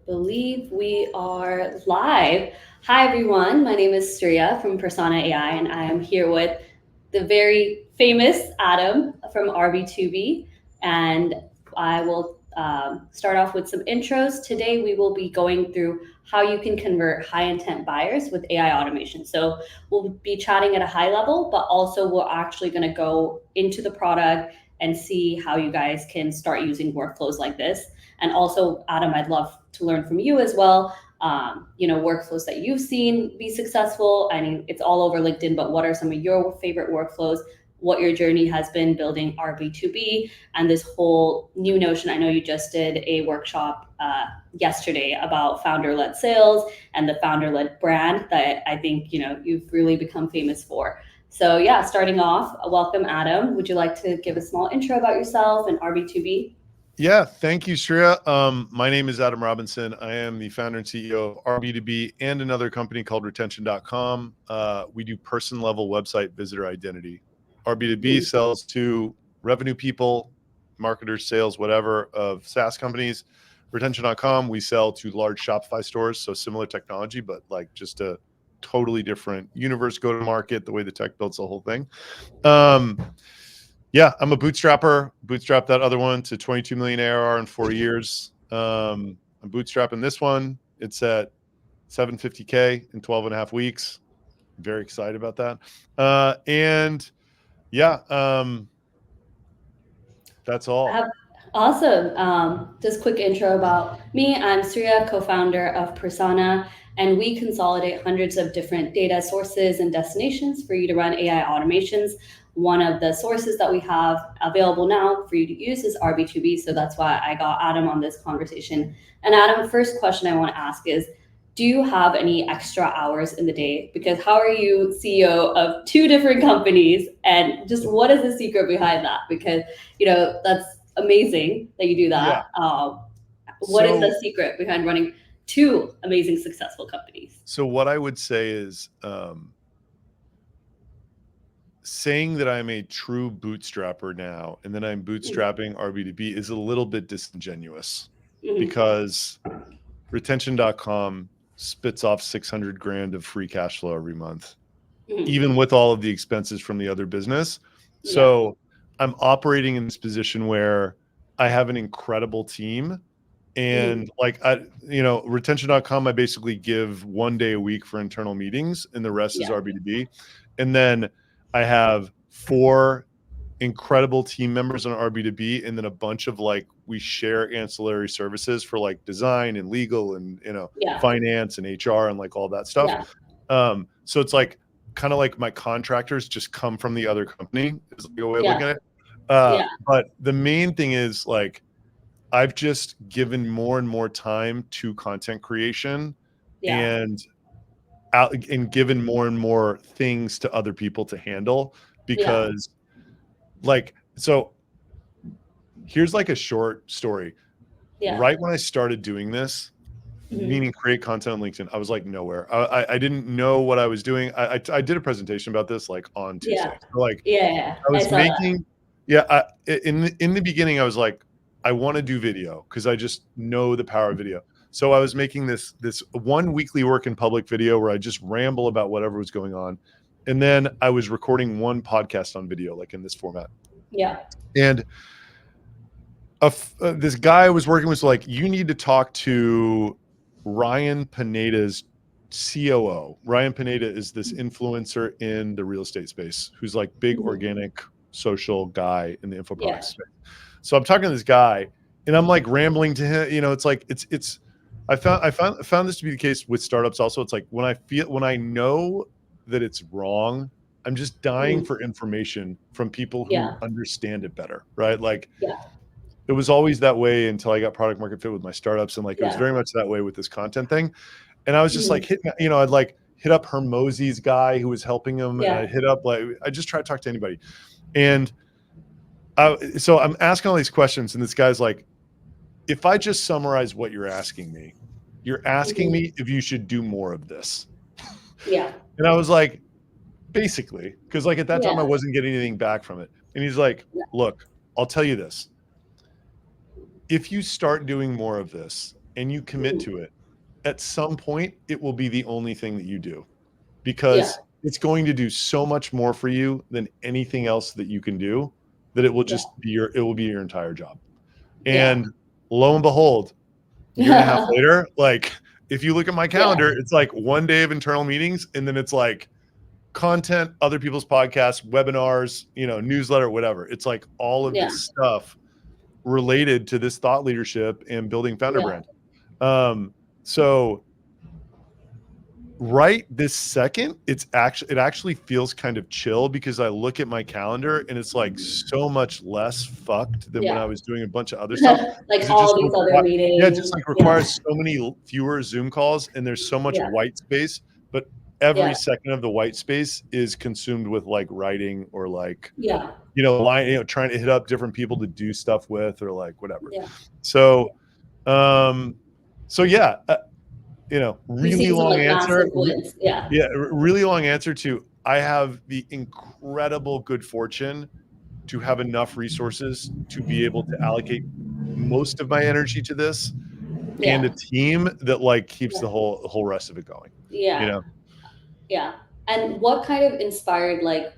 believe we are live. Hi, everyone. My name is Surya from Persona AI, and I am here with the very famous Adam from RB2B. And I will start off with some intros. Today, we will be going through how you can convert high intent buyers with AI automation. So, we'll be chatting at a high level, but also we're actually going to go into the product and see how you guys can start using workflows like this. And also, Adam, I'd love to learn from you as well. Workflows that you've seen be successful. I mean, it's all over LinkedIn, but what are some of your favorite workflows? What your journey has been building RB2B and this whole new notion. I know you just did a workshop yesterday about founder-led sales and the founder-led brand that I think you've really become famous for. So yeah, starting off, welcome Adam. Would you like to give a small intro about yourself and RB2B? Yeah, thank you, Shreya. My name is Adam Robinson. I am the founder and CEO of RB2B and another company called retention.com. We do person-level website visitor identity. RB2B sells to revenue people, marketers, sales, whatever, of SaaS companies. Retention.com, we sell to large Shopify stores, so similar technology, but like just a totally different universe, go to market, the way the tech builds the whole thing. Yeah, I'm a bootstrapper. Bootstrapped that other one to 22 million ARR in 4 years. I'm bootstrapping this one. It's at 750K in 12 and a half weeks. I'm very excited about that. That's all. Awesome. Just quick intro about me. I'm Surya, co-founder of Persana, and we consolidate hundreds of different data sources and destinations for you to run AI automations. One of the sources that we have available now for you to use is RB2B, so that's why I got Adam on this conversation. And Adam, first question I want to ask is, do you have any extra hours in the day? Because how are you CEO of 2 different companies? And just what is the secret behind that? Because, that's amazing that you do that. Yeah. What is the secret behind running 2 amazing, successful companies? So what I would say is saying that I'm a true bootstrapper now and then I'm bootstrapping RB2B is a little bit disingenuous because retention.com spits off 600 grand of free cash flow every month, even with all of the expenses from the other business. So I'm operating in this position where I have an incredible team and retention.com, I basically give 1 day a week for internal meetings and the rest is RB2B. And then I have 4 incredible team members on RB2B and then a bunch of we share ancillary services for design and legal and finance and HR and all that stuff. So it's kind of like my contractors just come from the other company is the way of looking at it. But the main thing is I've just given more and more time to content creation and given more and more things to other people to handle because so here's a short story. Right when I started doing this, meaning create content on LinkedIn, I was nowhere. I didn't know what I was doing. I did a presentation about this on Tuesday. I was making in the beginning I was I want to do video because I just know the power of video. So I was making this 1 weekly work in public video where I just ramble about whatever was going on. And then I was recording 1 podcast on video, in this format. And this guy I was working with was you need to talk to Ryan Pineda's COO. Ryan Pineda is this influencer in the real estate space who's big organic social guy in the info product space. So I'm talking to this guy and I'm rambling to him. I found this to be the case with startups also. It's when I know that it's wrong, I'm just dying for information from people who understand it better, right? It was always that way until I got product market fit with my startups. And it was very much that way with this content thing. And I was just I'd hit up Hermosi's guy who was helping him. And I'd hit up, I just try to talk to anybody. And so I'm asking all these questions and this guy's if I just summarize what you're asking me, you're asking me if you should do more of this. And I was basically, because at that time I wasn't getting anything back from it. And he's look, I'll tell you this. If you start doing more of this, and you commit to it, at some point it will be the only thing that you do, because it's going to do so much more for you than anything else that you can do, that it will just be your entire job. And lo and behold, a year and a half later, like if you look at my calendar, it's like 1 day of internal meetings, and then it's like content, other people's podcasts, webinars, newsletter, whatever. It's like all of this stuff related to this thought leadership and building founder brand. So right this second, it actually feels kind of chill, because I look at my calendar and it's like so much less fucked than when I was doing a bunch of other stuff. Like all these other meetings. It just like requires so many fewer Zoom calls, and there's so much white space, but every second of the white space is consumed with like writing, or like, trying to hit up different people to do stuff with, or like whatever. So, really long answer. Really long answer to, I have the incredible good fortune to have enough resources to be able to allocate most of my energy to this, and a team that like keeps the whole rest of it going. And what kind of inspired like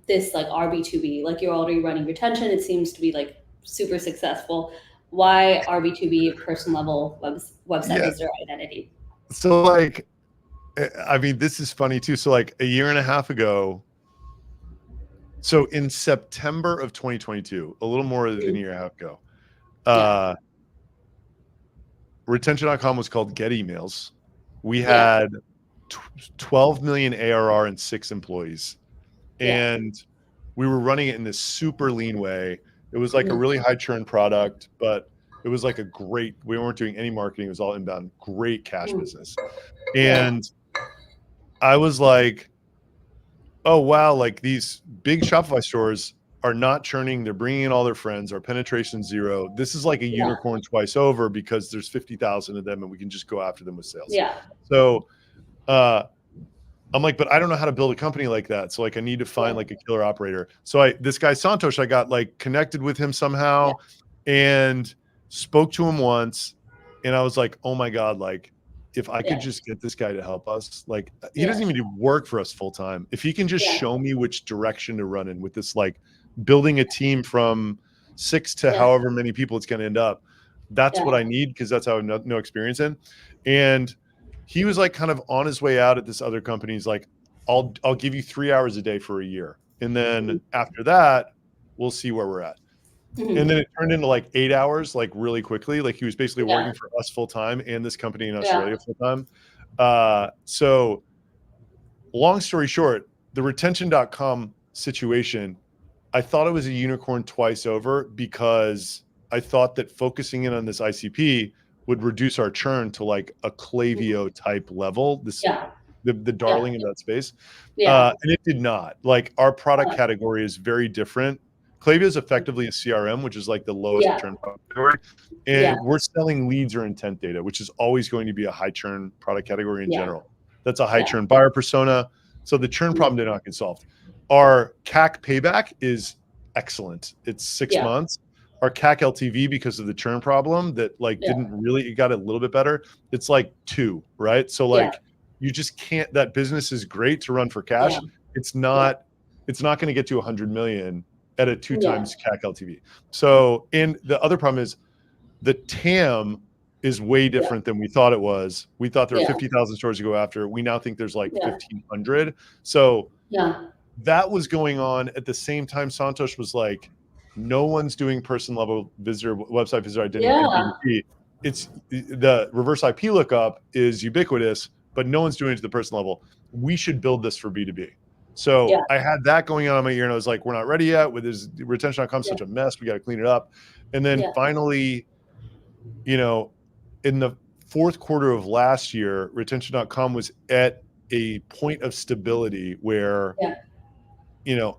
this, like RB2B? Like you're already running retention, it seems to be like super successful. Why RB2B, person level website visitor identity? So like, I mean, this is funny too. So like a year and a half ago, so in September of 2022, a little more than a year and a half ago, retention.com was called Get Emails. We had 12 million ARR and 6 employees. And we were running it in this super lean way. It was like a really high churn product, but it was like we weren't doing any marketing. It was all inbound, great cash business. And I was like, oh, wow. Like these big Shopify stores are not churning. They're bringing in all their friends. Our penetration 0. This is like a unicorn twice over, because there's 50,000 of them and we can just go after them with sales. So, I'm like, but I don't know how to build a company like that. So like, I need to find like a killer operator. So this guy, Santosh, I got like connected with him somehow and spoke to him once. And I was like, oh my God, like if I could just get this guy to help us, like he doesn't even do work for us full time. If he can just show me which direction to run in with this, like building a team from 6 to however many people it's going to end up, that's what I need, because that's how I have no experience in. And he was like kind of on his way out at this other company. He's like, I'll give you 3 hours a day for a year. And then after that, we'll see where we're at. And then it turned into like 8 hours, like really quickly. Like he was basically working for us full time and this company in Australia full time. So long story short, the retention.com situation, I thought it was a unicorn twice over, because I thought that focusing in on this ICP would reduce our churn to like a Klaviyo type level, the darling in that space. And it did not. Like our product category is very different. Klaviyo is effectively a CRM, which is like the lowest churn category. And we're selling leads or intent data, which is always going to be a high churn product category in general. That's a high churn buyer persona. So the churn problem did not get solved. Our CAC payback is excellent. It's 6 months. Our CAC LTV, because of the churn problem that like didn't really, it got a little bit better. It's like 2, right? So like you just can't, that business is great to run for cash. It's not going to get to 100 million at a 2 times CAC LTV. So, and the other problem is the TAM is way different than we thought it was. We thought there were 50,000 stores to go after. We now think there's like 1,500. So that was going on at the same time. Santosh was like, no one's doing person level website visitor identity in B2B. It's the reverse IP lookup is ubiquitous, but no one's doing it to the person level. We should build this for B2B. So I had that going on in my ear, and I was like, we're not ready yet with this retention.com, such a mess. We got to clean it up. And then finally, in the 4th quarter of last year, retention.com was at a point of stability where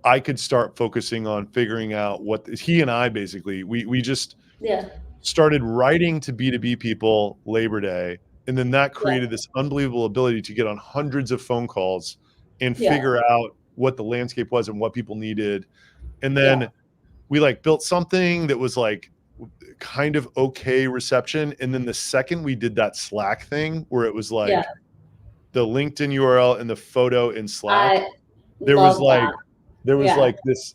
I could start focusing on figuring out what he and I basically, we just started writing to B2B people Labor Day. And then that created this unbelievable ability to get on hundreds of phone calls and figure out what the landscape was and what people needed. And then we like built something that was like kind of okay reception. And then the second we did that Slack thing where it was like the LinkedIn URL and the photo in Slack, I love that. there was Yeah. like this,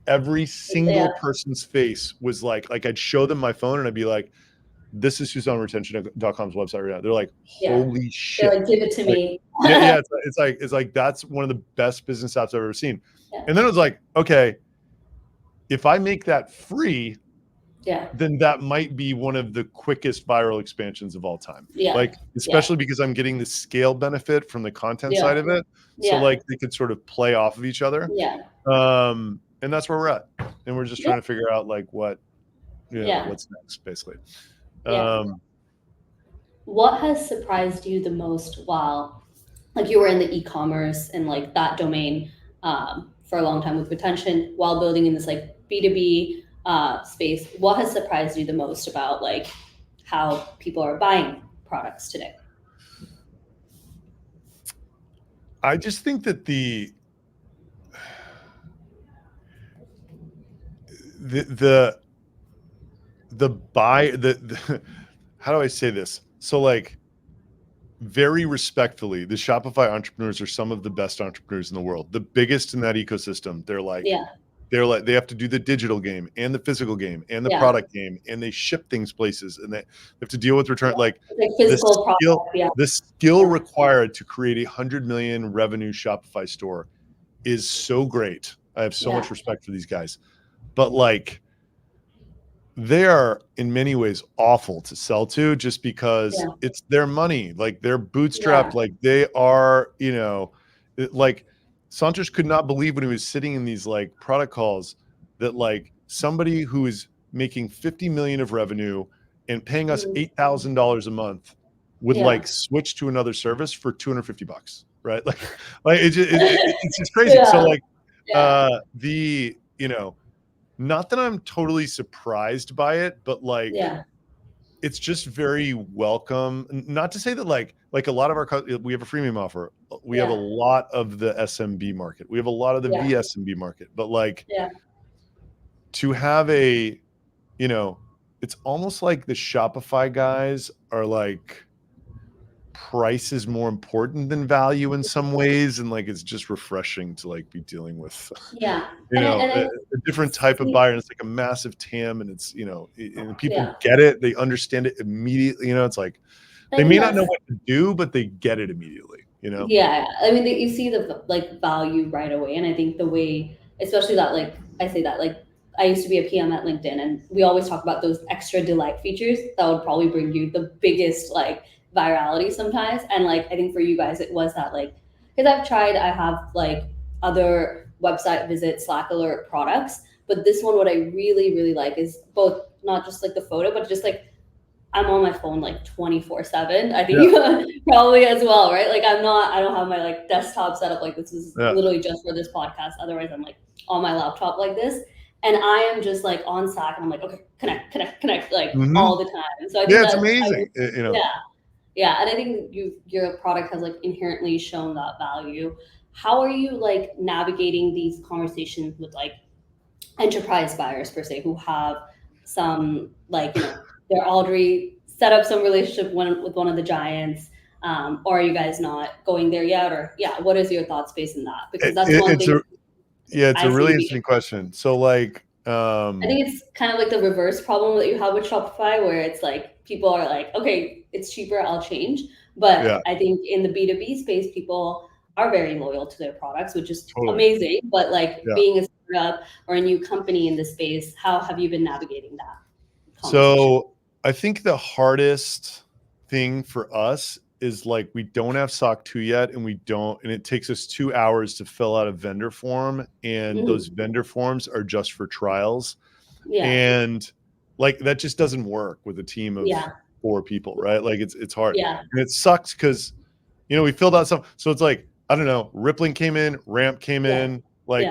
every single person's face was like I'd show them my phone and I'd be like, this is who's on retention.com's website right now. They're like, holy shit. They're like, give it to me. Yeah. It's like, that's one of the best business apps I've ever seen. And then it was like, okay, if I make that free, then that might be one of the quickest viral expansions of all time. Like, especially because I'm getting the scale benefit from the content side of it. So like they could sort of play off of each other. And that's where we're at. And we're just trying to figure out like what, what's next, basically. What has surprised you the most while like you were in the e-commerce and like that domain for a long time with retention while building in this like B2B space? What has surprised you the most about like how people are buying products today? I just think that the how do I say this? So like, very respectfully, the Shopify entrepreneurs are some of the best entrepreneurs in the world, the biggest in that ecosystem. They're like, they have to do the digital game and the physical game and the product game, and they ship things places, and they have to deal with return. Like physical the skill required to create 100 million revenue Shopify store is so great. I have so much respect for these guys, but like, they are in many ways awful to sell to just because it's their money. Like they're bootstrapped. Like they are, like Santosh could not believe when he was sitting in these like product calls that like somebody who is making 50 million of revenue and paying us $8,000 a month would like switch to another service for $250, right? Like it's just crazy. So like not that I'm totally surprised by it, but like, it's just very welcome. Not to say that like a lot of our, we have a freemium offer. We have a lot of the SMB market. We have a lot of the VSMB market, but like to have a, it's almost like the Shopify guys are like, price is more important than value in some ways, and like it's just refreshing to like be dealing with a different type of buyer, and it's like a massive TAM, and it's and people get it, they understand it immediately. It's like they may not know what to do, but they get it immediately. I mean, you see the like value right away, and I think the way, especially that like I say that like I used to be a PM at LinkedIn, and we always talk about those extra delight features that would probably bring you the biggest like virality sometimes. And like I think for you guys it was that like, because I have like other website visit Slack alert products, but this one what I really like is both not just like the photo, but just like I'm on my phone like 24/7. I think you probably as well, right? Like I don't have my like desktop set up like this is literally just for this podcast. Otherwise I'm like on my laptop like this. And I am just like on Slack and I'm like, okay, connect like all the time. So I think it's amazing. Yeah. And I think your product has like inherently shown that value. How are you like navigating these conversations with like enterprise buyers per se who have some like, they're already set up some relationship with one of the giants, or are you guys not going there yet? Or what is your thought space in that? Because that's one thing. It's a really interesting question. So like, I think it's kind of like the reverse problem that you have with Shopify, where it's like people are like, okay, it's cheaper, I'll change. But I think in the B2B space, people are very loyal to their products, which is amazing. But like being a startup or a new company in this space, how have you been navigating that? So I think the hardest thing for us is like we don't have SOC 2 yet, and it takes us 2 hours to fill out a vendor form, and those vendor forms are just for trials. And like that just doesn't work with a team of 4 people, right? Like it's hard. And it sucks because we filled out some, so it's like, I don't know, Rippling came in, Ramp came in, like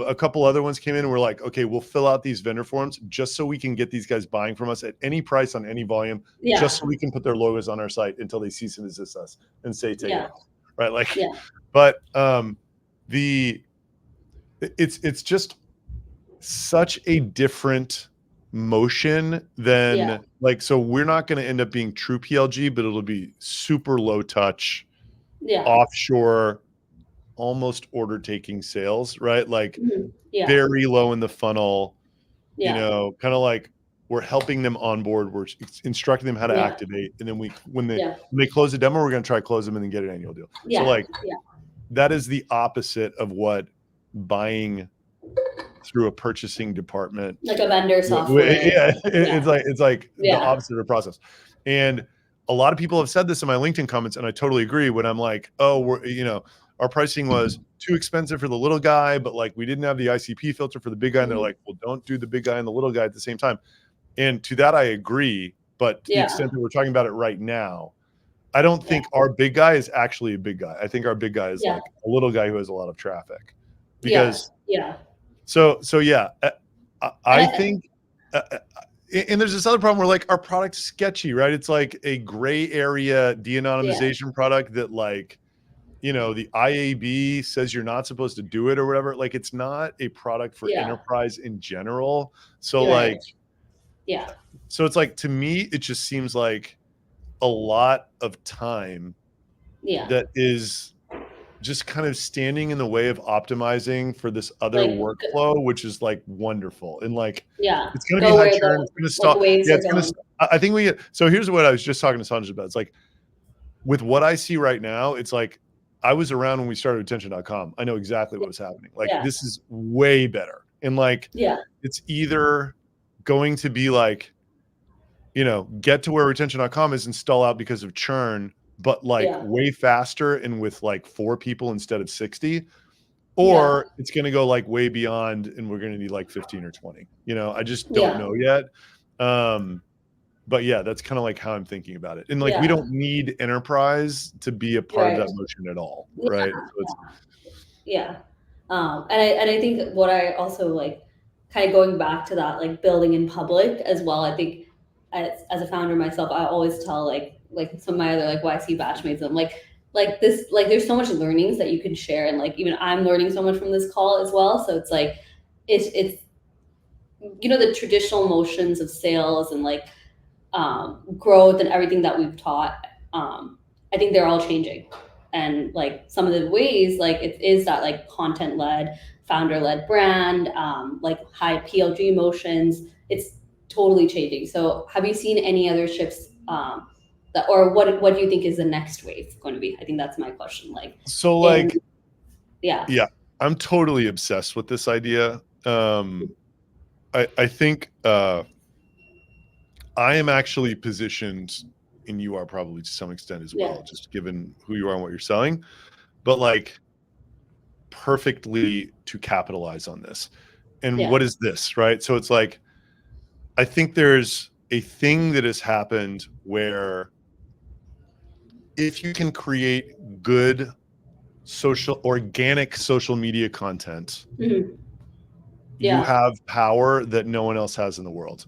a couple other ones came in, and we're like, okay, we'll fill out these vendor forms just so we can get these guys buying from us at any price on any volume, just so we can put their logos on our site until they cease and desist us and say take it off, right? Like, but it's just such a different motion, then like, so we're not going to end up being true PLG, but it'll be super low touch, offshore, almost order taking sales, right? Like very low in the funnel, you know, kind of like we're helping them onboard, we're instructing them how to activate, and then when they close a demo, we're going to try to close them and then get an annual deal. So like that is the opposite of what buying through a purchasing department, like a vendor software. It's like the opposite of the process. And a lot of people have said this in my LinkedIn comments, and I totally agree. When I'm like, oh, we're, our pricing was too expensive for the little guy, but like we didn't have the ICP filter for the big guy. And they're like, well, don't do the big guy and the little guy at the same time. And to that, I agree. But to the extent that we're talking about it right now, I don't think our big guy is actually a big guy. I think our big guy is like a little guy who has a lot of traffic. Because So yeah, I think, and there's this other problem where like our product's sketchy, right? It's like a gray area de-anonymization product that like, the IAB says you're not supposed to do it or whatever. Like it's not a product for enterprise in general. So so it's like, to me, it just seems like a lot of time that is just kind of standing in the way of optimizing for this other workflow, which is like wonderful. And like, it's going to be high churn. It's going to stop. It's going to, I think so here's what I was just talking to Sanjay about. It's like, with what I see right now, it's like, I was around when we started retention.com. I know exactly what was happening. Like, this is way better. And like, it's either going to be like, get to where retention.com is and stall out because of churn, but like way faster and with like 4 people instead of 60, or it's going to go like way beyond and we're going to need like 15 or 20. I just don't know yet. But yeah, that's kind of like how I'm thinking about it. And like, we don't need enterprise to be a part of that motion at all. Right. And I think what I also like, kind of going back to that, like building in public as well. I think as a founder myself, I always tell like some of my other like YC batchmates, I'm like this, like there's so much learnings that you can share. And like, even I'm learning so much from this call as well. So it's like, it's, the traditional motions of sales and like, growth and everything that we've taught, I think they're all changing. And like some of the ways, like it is that like content-led, founder-led brand, like high PLG motions, it's totally changing. So have you seen any other shifts, or what do you think is the next wave going to be? I think that's my question. I'm totally obsessed with this idea. I think, I am actually positioned, and you are probably to some extent as well, just given who you are and what you're selling, but like perfectly to capitalize on this. And what is this, right? So it's like, I think there's a thing that has happened where if you can create good organic social media content, you have power that no one else has in the world.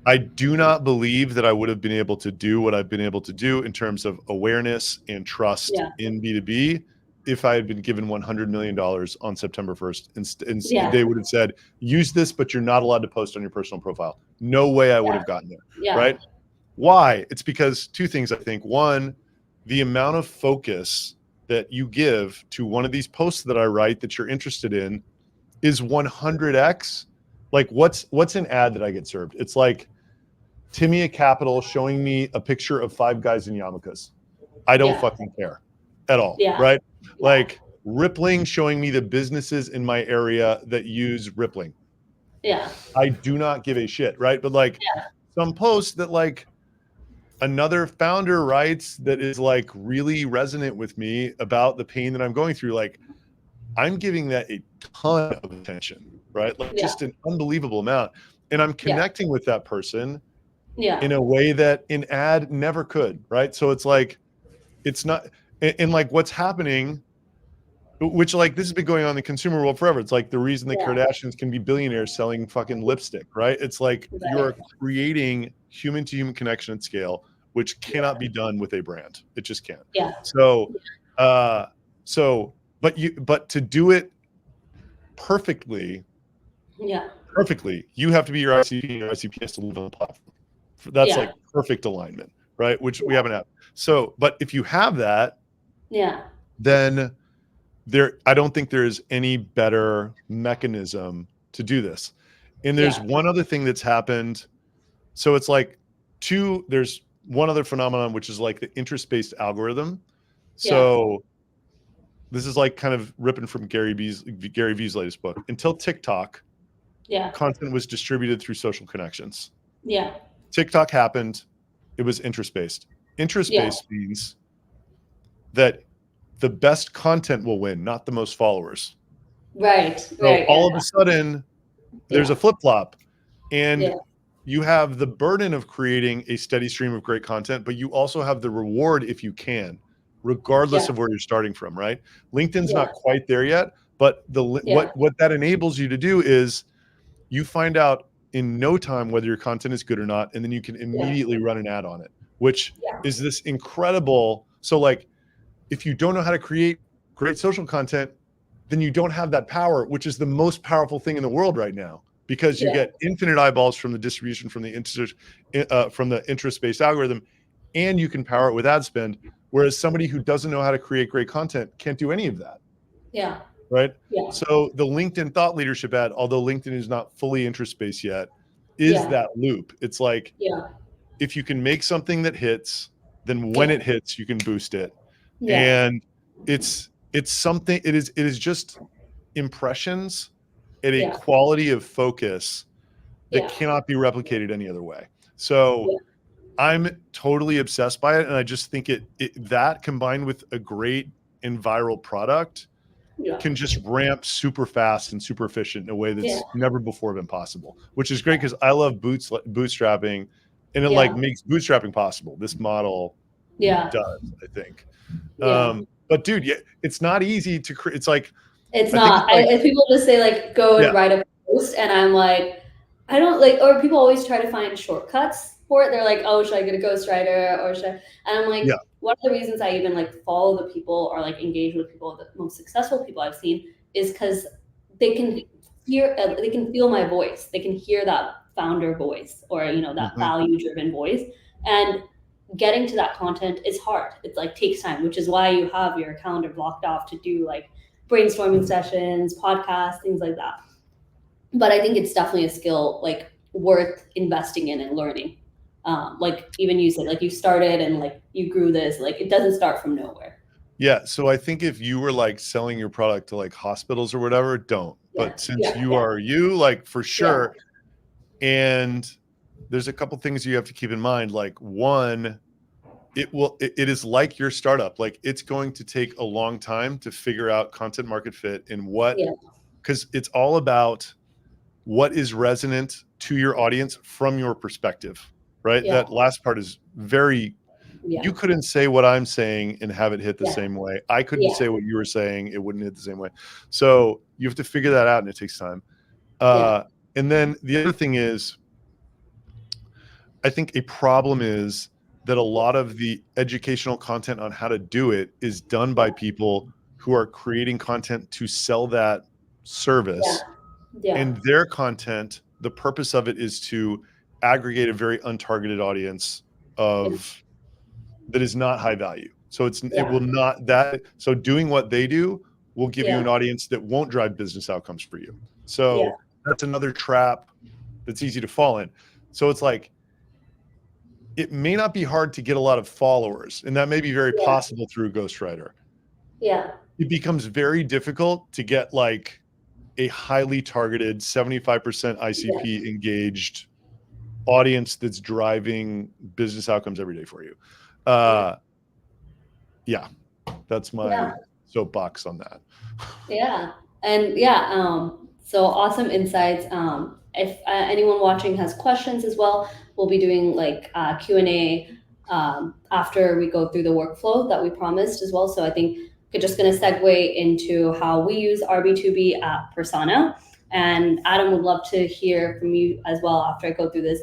I do not believe that I would have been able to do what I've been able to do in terms of awareness and trust in B2B if I had been given $100 million on September 1st. And they would have said, use this, but you're not allowed to post on your personal profile. No way I would have gotten there, right? Why? It's because 2 things, I think. One, the amount of focus that you give to one of these posts that I write that you're interested in is 100x. Like what's an ad that I get served? It's like Timmy at Capital showing me a picture of 5 guys in yarmulkes. I don't fucking care at all, right? Like Rippling showing me the businesses in my area that use Rippling. I do not give a shit, right? But like some post that like another founder writes that is like really resonant with me about the pain that I'm going through, like I'm giving that a ton of attention, right? Like just an unbelievable amount. And I'm connecting with that person in a way that an ad never could, right? So it's like, it's not, and like what's happening, which like this has been going on in the consumer world forever. It's like the reason the Kardashians can be billionaires selling fucking lipstick, right? It's like you're creating human to human connection at scale, which cannot be done with a brand. It just can't. So, but to do it perfectly perfectly. You have to be your ICP, and your ICP has to live on the platform. That's like perfect alignment, right? Which we haven't had. So, but if you have that, then I don't think there's any better mechanism to do this. And there's one other thing that's happened. So it's like there's one other phenomenon, which is like the interest-based algorithm. So this is like kind of ripping from Gary V's latest book. Until TikTok, content was distributed through social connections. TikTok happened. It was interest-based. Interest-based means that the best content will win, not the most followers. So all of a sudden, there's a flip-flop, and you have the burden of creating a steady stream of great content, but you also have the reward if you can, regardless of where you're starting from, right? LinkedIn's not quite there yet, but what that enables you to do is you find out in no time whether your content is good or not, and then you can immediately run an ad on it, which is this incredible. So like, if you don't know how to create great social content, then you don't have that power, which is the most powerful thing in the world right now, because you get infinite eyeballs from the distribution from the interest-based algorithm, and you can power it with ad spend. Whereas somebody who doesn't know how to create great content can't do any of that. Right. So the LinkedIn thought leadership ad, although LinkedIn is not fully interest-based yet, is that loop. It's like, if you can make something that hits, then when it hits, you can boost it. And it's something, it is just impressions at a quality of focus that cannot be replicated any other way. So I'm totally obsessed by it. And I just think that combined with a great and viral product can just ramp super fast and super efficient in a way that's never before been possible, which is great because I love bootstrapping, and it like makes bootstrapping possible. This model does, I think. But dude, it's not easy to create. It's like, it's not. People just say like, go and write a post, and I'm like, I don't like, or people always try to find shortcuts for it. They're like, oh, should I get a ghostwriter, or should I? And I'm like, one of the reasons I even like follow the people or like engage with people, the most successful people I've seen, is because they can feel my voice. They can hear that founder voice, or that value-driven voice, and getting to that content is hard. It's like takes time, which is why you have your calendar blocked off to do like brainstorming sessions, podcasts, things like that. But I think it's definitely a skill like worth investing in and learning. Like even you said, like you started and like you grew this, like it doesn't start from nowhere. Yeah. So I think if you were like selling your product to like hospitals or whatever, don't. But since you are like for sure. And there's a couple things you have to keep in mind. Like one, it is like your startup. Like it's going to take a long time to figure out content market fit and because it's all about what is resonant to your audience from your perspective, right? That last part is very, you couldn't say what I'm saying and have it hit the same way. I couldn't say what you were saying. It wouldn't hit the same way. So you have to figure that out, and it takes time. And then the other thing is, I think a problem is that a lot of the educational content on how to do it is done by people who are creating content to sell that service. And their content, the purpose of it is to aggregate a very untargeted audience that is not high value. So it will not so doing what they do will give you an audience that won't drive business outcomes for you. So that's another trap that's easy to fall in. So it's like, it may not be hard to get a lot of followers, and that may be very possible through a ghostwriter. It becomes very difficult to get like a highly targeted 75% ICP engaged audience that's driving business outcomes every day for you. That's my soapbox on that. So awesome insights. If anyone watching has questions as well, we'll be doing like Q&A after we go through the workflow that we promised as well. So I think we're just going to segue into how we use RB2B at Persana. And Adam would love to hear from you as well after I go through this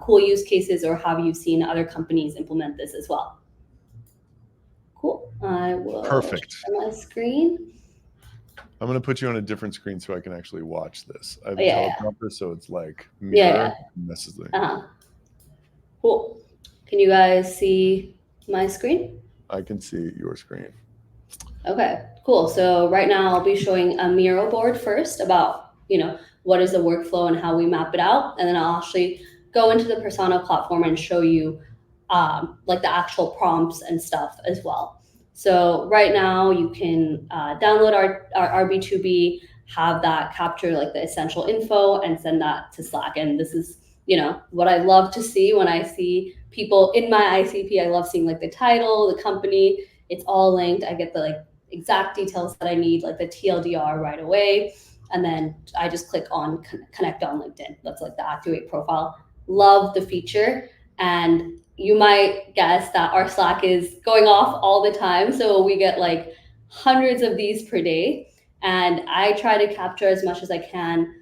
cool use cases, or have you seen other companies implement this as well? Cool. I will share my screen. I'm going to put you on a different screen so I can actually watch this. I have a Yeah. teleprompter, so it's like Yeah. mirror necessarily. Cool. Can you guys see my screen? I can see your screen. Okay, cool. So right now I'll be showing a Miro board first about, what is the workflow and how we map it out. And then I'll actually go into the Persona platform and show you like the actual prompts and stuff as well. So right now you can download our RB2B, have that capture like the essential info and send that to Slack. And this is, what I love to see when I see people in my ICP. I love seeing like the title, the company, it's all linked. I get the like exact details that I need, like the TLDR right away. And then I just click on connect on LinkedIn. That's like the activate profile. Love the feature. And you might guess that our Slack is going off all the time. So we get like hundreds of these per day. And I try to capture as much as I can,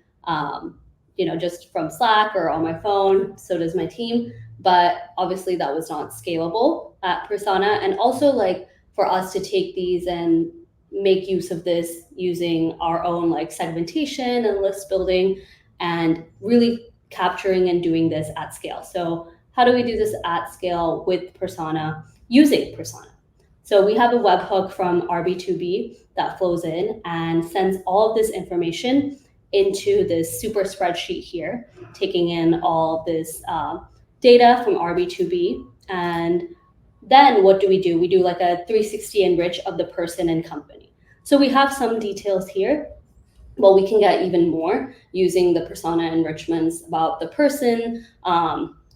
just from Slack or on my phone. So does my team. But obviously that was not scalable at Persona. And also like for us to take these and make use of this using our own like segmentation and list building and really capturing and doing this at scale. So how do we do this at scale with Persona using Persona? So we have a webhook from RB2B that flows in and sends all of this information into this super spreadsheet here, taking in all this data from RB2B. And then what do? We do like a 360 enrich of the person and company. So we have some details here. Well, we can get even more using the persona enrichments about the person.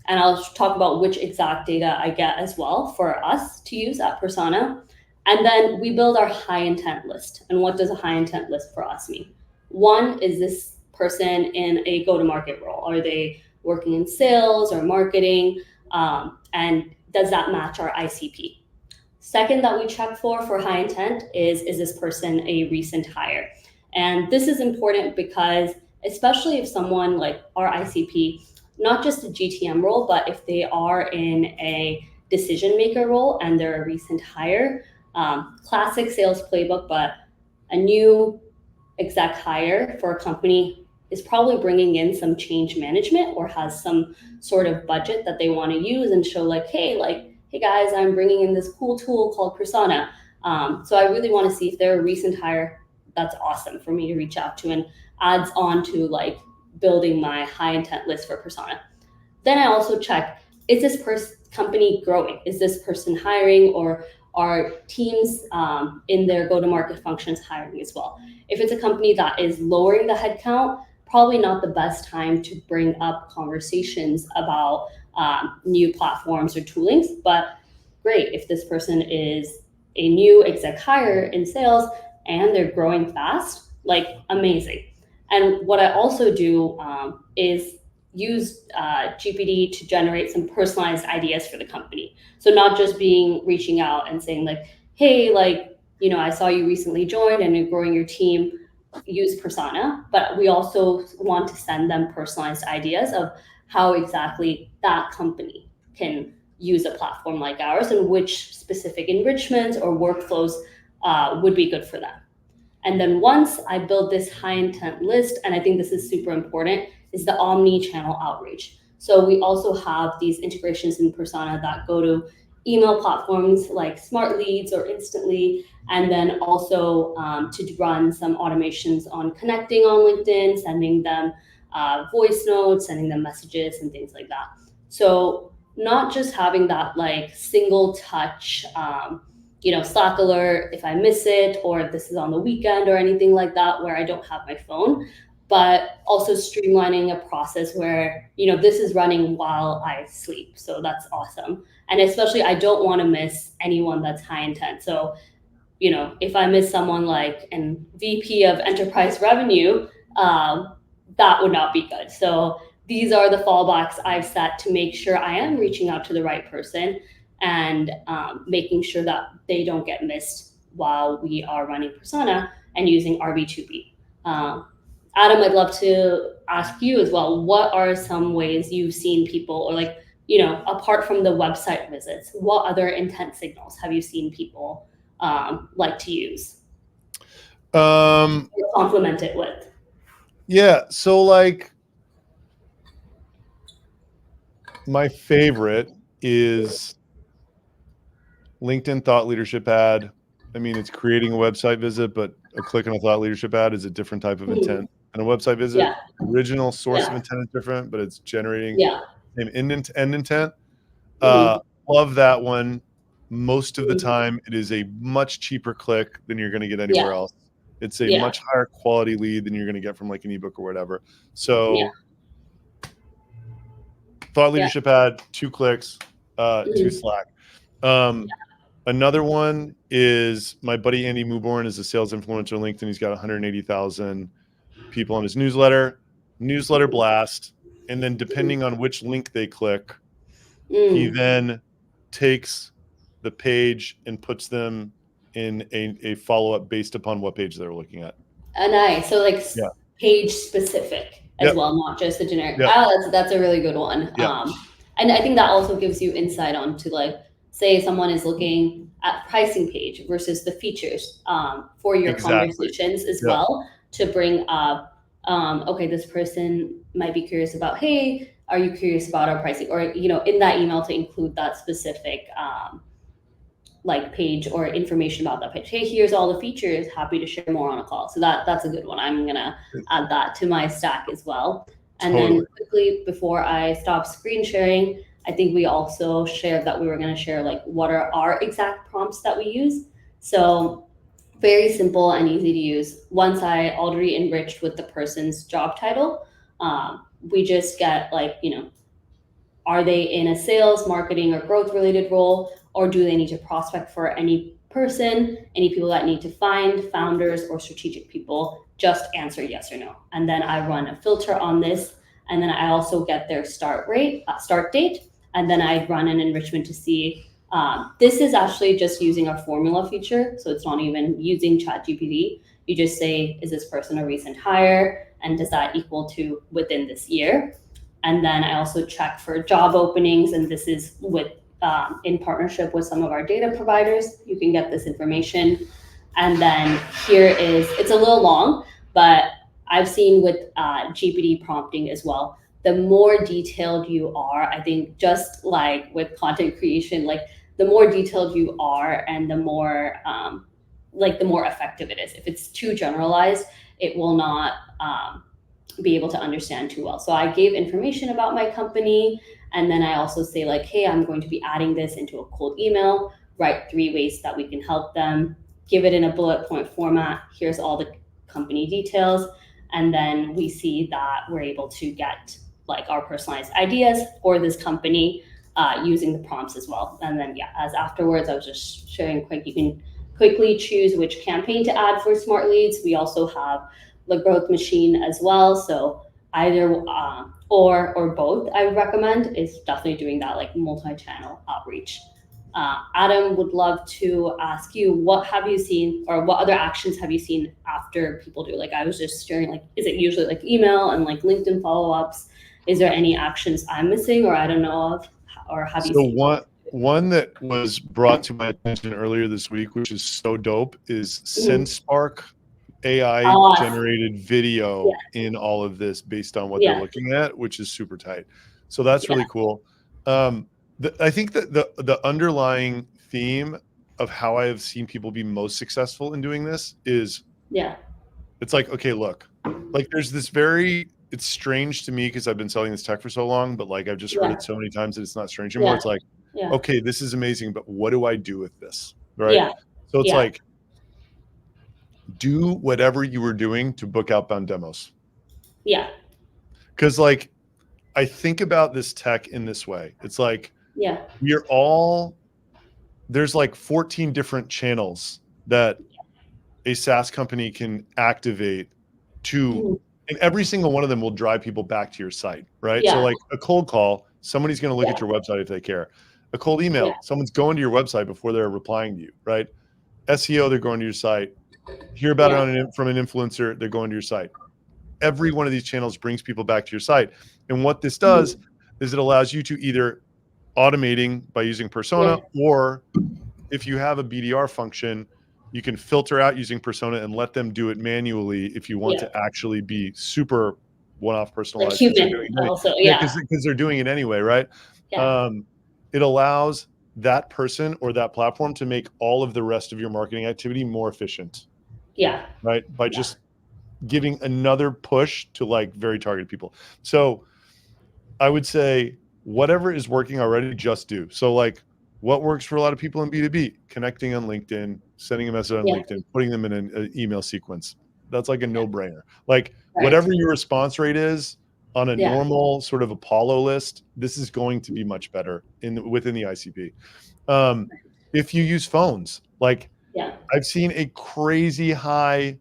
And I'll talk about which exact data I get as well for us to use at Persona. And then we build our high intent list. And what does a high intent list for us mean? One, is this person in a go-to-market role? Are they working in sales or marketing? And does that match our ICP? Second that we check for high intent is this person a recent hire? And this is important because especially if someone like our ICP, not just a GTM role, but if they are in a decision maker role and they're a recent hire, classic sales playbook, but a new exec hire for a company is probably bringing in some change management or has some sort of budget that they want to use and show like, hey guys, I'm bringing in this cool tool called Persona. So I really want to see if they're a recent hire. That's awesome for me to reach out to and adds on to like building my high intent list for Persona. Then I also check, is this company growing? Is this person hiring, or are teams in their go-to-market functions hiring as well? If it's a company that is lowering the headcount, probably not the best time to bring up conversations about new platforms or toolings, but great if this person is a new exec hire in sales and they're growing fast, like amazing. And what I also do is use GPT to generate some personalized ideas for the company. So not just reaching out and saying like, hey, like, I saw you recently joined and you're growing your team, use Persona, but we also want to send them personalized ideas of how exactly that company can use a platform like ours and which specific enrichments or workflows would be good for them. And then once I build this high intent list, and I think this is super important, is the omni-channel outreach. So we also have these integrations in Persona that go to email platforms like Smart Leads or Instantly, and then also to run some automations on connecting on LinkedIn, sending them voice notes, sending them messages and things like that. So not just having that like single touch, Slack alert if I miss it, or if this is on the weekend or anything like that where I don't have my phone, but also streamlining a process where, this is running while I sleep. So that's awesome. And especially I don't want to miss anyone that's high intent. So, if I miss someone like an VP of enterprise revenue, that would not be good. So these are the fallbacks I've set to make sure I am reaching out to the right person and making sure that they don't get missed while we are running Persona and using RB2B. Adam, I'd love to ask you as well, what are some ways you've seen people, or like, apart from the website visits, what other intent signals have you seen people like to use? Or complement it with? Yeah. So like my favorite is LinkedIn thought leadership ad. I mean, it's creating a website visit, but a click on a thought leadership ad is a different type of intent than a website visit. Yeah. Original source of Yeah. intent is different, but it's generating Yeah. same end intent. Mhm. Love that one. Most of the Mhm. time, it is a much cheaper click than you're going to get Yeah. anywhere else. It's a Yeah. much higher quality lead than you're going to get from like an ebook or whatever. Yeah. So, thought Yeah. leadership ad, 2 clicks, 2 Mhm. Slack. Another one is my buddy Andy Muborn is a sales influencer on LinkedIn. He's got 180,000 people on his newsletter blast. And then depending on which link they click, he Mm. then takes the page and puts them in a follow-up based upon what page they're looking at. Nice. So like Yeah. page specific as Yep. well, not just the generic. Yep. Oh, that's a really good one. Yep. And I think that also gives you insight onto like, say someone is looking at pricing page versus the features for your Exactly. conversations as Yep. well, to bring up, okay, this person might be curious about, hey, are you curious about our pricing? Or, you know, in that email to include that specific like page or information about that page. Hey, here's all the features. Happy to share more on a call. So that's a good one. I'm gonna add that to my stack as well. And Totally. then quickly before I stop screen sharing, I think we also shared that we were gonna share like what are our exact prompts that we use. So very simple and easy to use. Once I already enriched with the person's job title, we just get like, you know, are they in a sales, marketing, or growth related role, or do they need to prospect for any person, any people that need to find, founders, or strategic people? Just answer yes or no. And then I run a filter on this. And then I also get their start date. And then I run an enrichment to see. This is actually just using our formula feature. So it's not even using ChatGPT. You just say, is this person a recent hire? And does that equal to within this year? And then I also check for job openings, and this is with in partnership with some of our data providers. You can get this information. And then here is, it's a little long, but I've seen with GPT prompting as well, the more detailed you are, I think just like with content creation, like the more detailed you are and the more the more effective it is. If it's too generalized, it will not be able to understand too well. So I gave information about my company, and then I also say like, hey, I'm going to be adding this into a cold email, write 3 ways that we can help them, give it in a bullet point format, here's all the company details, and then we see that we're able to get like our personalized ideas for this company using the prompts as well. And then as afterwards, I was just sharing quick, you can quickly choose which campaign to add for smart leads. We also have the growth machine as well. So either or both, I would recommend is definitely doing that like multi-channel outreach. Adam, would love to ask you, what have you seen or what other actions have you seen after people do? Like I was just sharing, like, is it usually like email and like LinkedIn follow-ups? Is there any actions I'm missing or I don't know of, or have you seen? One that was brought to my attention earlier this week, which is so dope, is SendSpark AI generated video in all of this based on what they're looking at, which is super tight. So that's really cool. I think that the underlying theme of how I have seen people be most successful in doing this is it's like, okay, look, like there's this it's strange to me because I've been selling this tech for so long, but like I've just heard it so many times that it's not strange anymore. It's like, okay, this is amazing, but what do I do with this? Right. So it's like, do whatever you were doing to book outbound demos. Yeah. Because like, I think about this tech in this way. It's like, there's like 14 different channels that a SaaS company can activate to, and every single one of them will drive people back to your site, right? So like a cold call, somebody's going to look at your website if they care. A cold email, someone's going to your website before they're replying to you, right? SEO, they're going to your site. Hear about it from an influencer, they're going to your site. Every one of these channels brings people back to your site. And what this does is it allows you to either automating by using Persona, or if you have a BDR function, You can filter out using Persona and let them do it manually if you want to actually be super one-off personalized. Like human also, because they're doing it anyway, right? Yeah. It allows that person or that platform to make all of the rest of your marketing activity more efficient. Yeah. Right. By just giving another push to like very targeted people. So I would say whatever is working already, just do. So like what works for a lot of people in B2B, connecting on LinkedIn, sending a message on LinkedIn, putting them in an email sequence. That's like a no-brainer. Like whatever your response rate is on a normal sort of Apollo list, this is going to be much better within the ICP. If you use phones, like I've seen a crazy high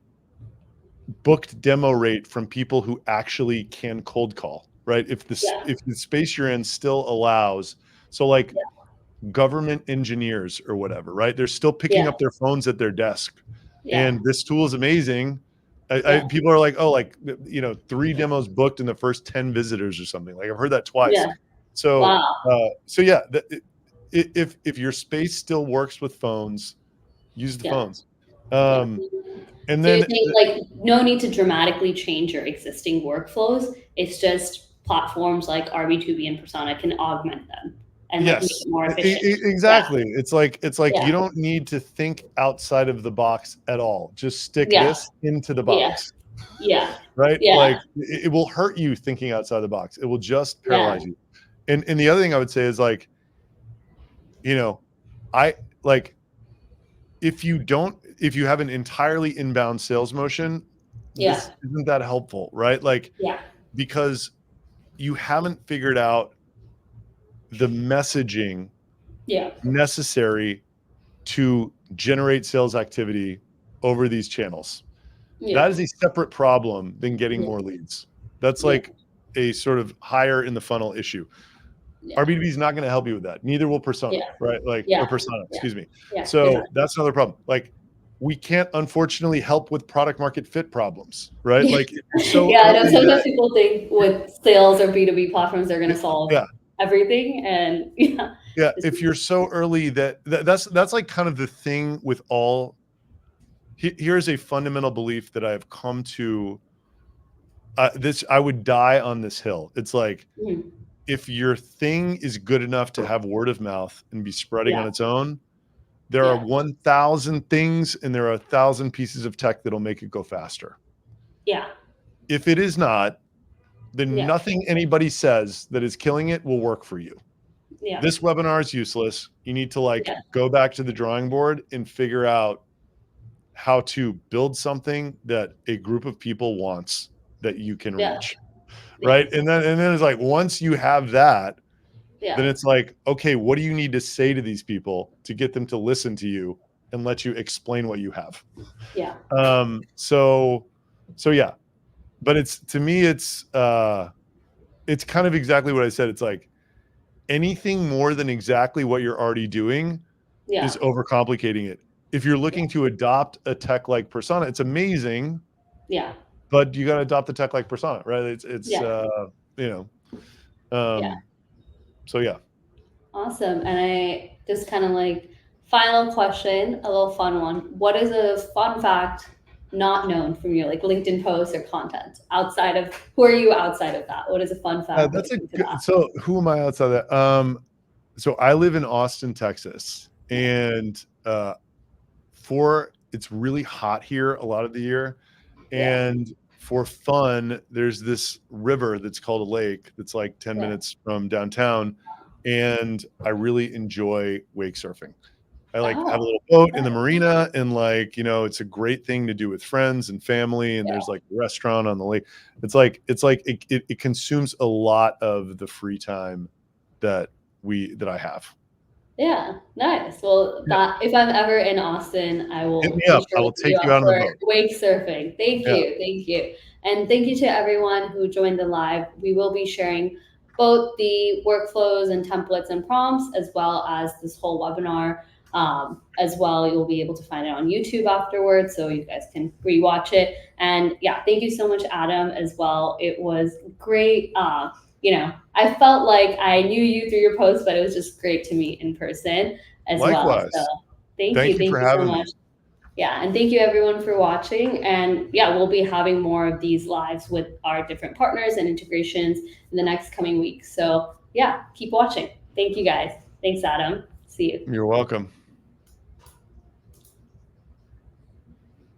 booked demo rate from people who actually can cold call, right? If the space you're in still allows, so like government engineers or whatever, right? They're still picking up their phones at their desk, and this tool is amazing. People are like, oh, like 3 demos booked in the first 10 visitors or something. Like I've heard that twice. So, if your space still works with phones, use the phones. And so then you think like no need to dramatically change your existing workflows. It's just platforms like RB2B and Persona can augment them and like make it more efficient. Exactly. It's like you don't need to think outside of the box at all. Just stick this into the box. Right? Like it will hurt you thinking outside the box. It will just paralyze you. And the other thing I would say is like, I like if you have an entirely inbound sales motion, this isn't that helpful, right? Like, because you haven't figured out the messaging necessary to generate sales activity over these channels. That is a separate problem than getting more leads. That's like a sort of higher in the funnel issue. RB2B is not going to help you with that. Neither will Persona, right? Like, or Persona, excuse me. So that's another problem. Like, we can't unfortunately help with product market fit problems, right? Like, so I know sometimes people think with sales or B2B platforms they're going to solve everything, and if you're so early that's like kind of the thing with all. Here's a fundamental belief that I have come to. I would die on this hill. It's like, if your thing is good enough to have word of mouth and be spreading on its own, there are 1,000 things and there are 1,000 pieces of tech that'll make it go faster. If it is not, then nothing anybody says that is killing it will work for you. This webinar is useless. You need to like go back to the drawing board and figure out how to build something that a group of people wants that you can reach. Right. And then it's like, once you have that, then it's like, okay, what do you need to say to these people to get them to listen to you and let you explain what you have? So yeah, but to me, it's kind of exactly what I said. It's like anything more than exactly what you're already doing is overcomplicating it. If you're looking to adopt a tech like Persona, it's amazing. But you got to adopt the tech like Persona, right? It's so yeah. Awesome. And I just kind of like final question, a little fun one. What is a fun fact not known from your like LinkedIn posts or content outside of who are you outside of that? What is a fun fact? That's a good, so who am I outside of that? So I live in Austin, Texas, and it's really hot here a lot of the year. And for fun, there's this river that's called a lake that's like 10 minutes from downtown. And I really enjoy wake surfing. I like have a little boat in the marina, and like, it's a great thing to do with friends and family. And there's like a restaurant on the lake. It consumes a lot of the free time that I have. Yeah, nice. Well, if I'm ever in Austin, I will hit me up. I will take you out on the boat. Wake surfing. Thank you. And thank you to everyone who joined the live. We will be sharing both the workflows and templates and prompts, as well as this whole webinar. As well, you'll be able to find it on YouTube afterwards, so you guys can rewatch it. And thank you so much, Adam, as well. It was great. I felt like I knew you through your post, but it was just great to meet in person as well. So thank you for having me so much. Yeah, and thank you everyone for watching. And yeah, we'll be having more of these lives with our different partners and integrations in the next coming weeks. So yeah, keep watching. Thank you guys. Thanks, Adam. See you. You're welcome.